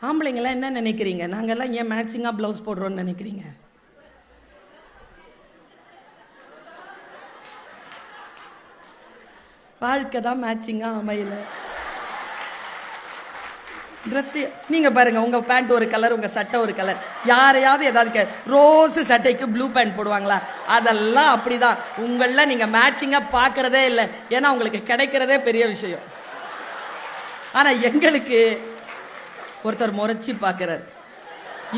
ஆம்பளைங்களாம் என்ன நினைக்கிறீங்க? நாங்கெல்லாம் ஏன் மேட்சிங்காக ப்ளவுஸ் போடுறோன்னு நினைக்கிறீங்க? வாழ்க்கை தான் மேட்சிங்காக அமையல. ட்ரெஸ்ஸு நீங்கள் பாருங்கள், உங்கள் பேண்ட் ஒரு கலர், உங்கள் சட்டை ஒரு கலர். யாரையாவது ஏதாவது ரோஸு சட்டைக்கு ப்ளூ பேண்ட் போடுவாங்களா? அதெல்லாம் அப்படி தான். உங்களில் நீங்கள் மேட்சிங்காக பார்க்குறதே இல்லை. ஏன்னா உங்களுக்கு கிடைக்கிறதே பெரிய விஷயம். ஆனால் எங்களுக்கு ஒருத்தர் முறைச்சி பார்க்குறாரு,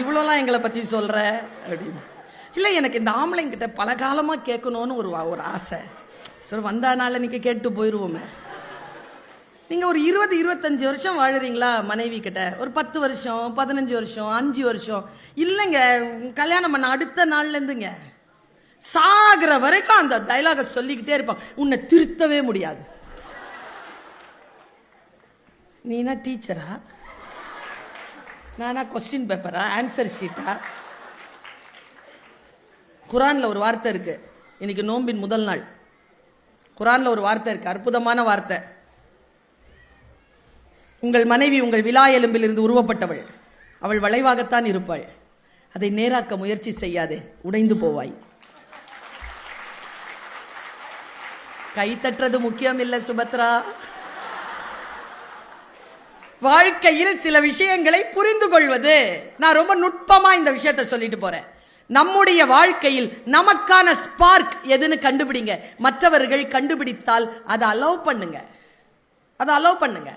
இவ்வளோலாம் எங்களை பற்றி சொல்கிற அப்படின்னு. இல்லை, எனக்கு இந்த ஆம்பளைங்கிட்ட பல காலமாக கேட்கணுன்னு ஒரு ஆசை. சரி, வந்தானால இன்றைக்கி கேட்டு போயிடுவோமே. நீங்கள் ஒரு 20-25 வருஷம் வாழுறீங்களா மனைவி கிட்ட? ஒரு 10 வருஷம், 15 வருஷம், 5 வருஷம் இல்லைங்க, கல்யாணம் பண்ண அடுத்த நாள்லேருந்துங்க சாகிற வரைக்கும் அந்த டைலாக சொல்லிக்கிட்டே இருப்பான். உன்னை திருத்தவே முடியாது. நீனா டீச்சரா, நானா கொஸ்டின் பேப்பரா, ஆன்சர் ஷீட்டா? குரான்ல ஒரு வார்த்தை இருக்கு. இன்னைக்கு நோம்பின் முதல் நாள். குரான்ல ஒரு வார்த்தை இருக்கு, அற்புதமான வார்த்தை. உங்கள் மனைவி உங்கள் விலா எலும்பில் இருந்து உருவப்பட்டவள். அவள் வளைவாகத்தான் இருப்பாள். அதை நேராக்க முயற்சி செய்யாதே, உடைந்து போவாய். கை தட்டுறது முக்கியம் இல்லை சுபத்ரா. வாழ்க்கையில் சில விஷயங்களை புரிந்து கொள்வது. நான் ரொம்ப நுட்பமா இந்த விஷயத்தை சொல்லிட்டு போறேன். நம்முடைய வாழ்க்கையில் நமக்கான ஸ்பார்க் எதுன்னு கண்டுபிடிங்க. மற்றவர்கள் கண்டுபிடித்தால் அதை அலோவ் பண்ணுங்க. அதை அலோவ் பண்ணுங்க.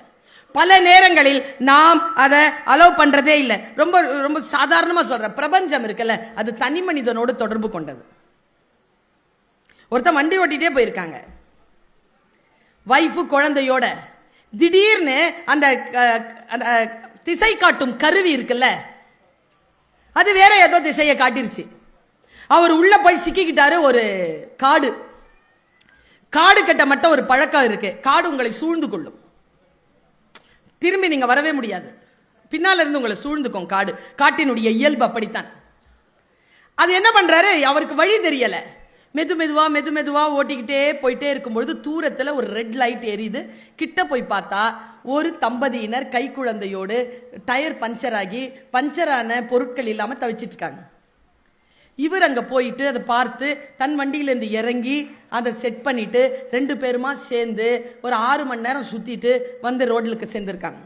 பல நேரங்களில் நாம் அதை அலோவ் பண்றதே இல்லை. ரொம்ப ரொம்ப சாதாரணமா சொல்றேன். பிரபஞ்சம் இருக்குல்ல, அது தனி மனிதனோடு தொடர்பு கொண்டது. ஒருத்தன் வண்டி ஓட்டிட்டே போயிருக்காங்க, வைஃபு குழந்தையோட. திடீர்னு அந்த திசை காட்டும் கருவி இருக்குல்ல, அது வேற ஏதோ திசையை காட்டிருச்சு. அவர் உள்ள போய் சிக்கிக்கிட்டாரு. ஒரு காடு. காடு கட்ட மட்டும் ஒரு பழக்கம் இருக்கு. காடு உங்களை சூழ்ந்து கொள்ளும். திரும்பி நீங்க வரவே முடியாது. பின்னால இருந்து உங்களை சூழ்ந்துக்கும் காடு. காட்டினுடைய இயல்பு அப்படித்தான். அது என்ன பண்றாரு, அவருக்கு வழி தெரியல. மெதுவா ஓட்டிக்கிட்டே போயிட்டே இருக்கும்பொழுது தூரத்தில் ஒரு ரெட் லைட் எரியுது. கிட்ட போய் பார்த்தா ஒரு தம்பதியினர் கை குழந்தையோடு டயர் பஞ்சர் ஆகி பஞ்சரான பொருட்கள் இல்லாமல் தவிச்சிட்டு இருக்காங்க. இவர் அங்கே போயிட்டு அதை பார்த்து தன் வண்டியிலேருந்து இறங்கி அதை செட் பண்ணிட்டு 2 பேருமா சேர்ந்து ஒரு 6 மணி நேரம் சுற்றிட்டு வந்து ரோடுக்கு சேர்ந்துருக்காங்க.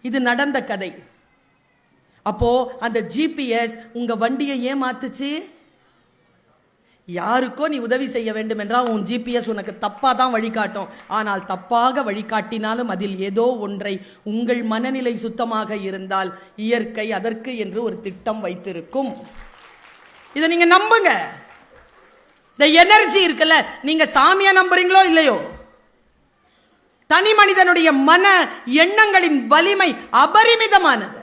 இது நடந்த கதை. அப்போ அந்த ஜிபிஎஸ் உங்க வண்டியை ஏமாத்துச்சு. யாருக்கோ நீ உதவி செய்ய வேண்டும் என்றால் உன் ஜிபிஎஸ் உனக்கு தப்பாக தான் வழிகாட்டும். ஆனால் தப்பாக வழிகாட்டினாலும் அதில் ஏதோ ஒன்றை, உங்கள் மனநிலை சுத்தமாக இருந்தால் இயற்கை அதற்கு என்று ஒரு திட்டம் வைத்திருக்கும். இதை நீங்க நம்புங்க. இந்த எனர்ஜி இருக்குல்ல, நீங்க சாமியா நம்புறீங்களோ இல்லையோ, தனி மனிதனுடைய மன எண்ணங்களின் வலிமை அபரிமிதமானது.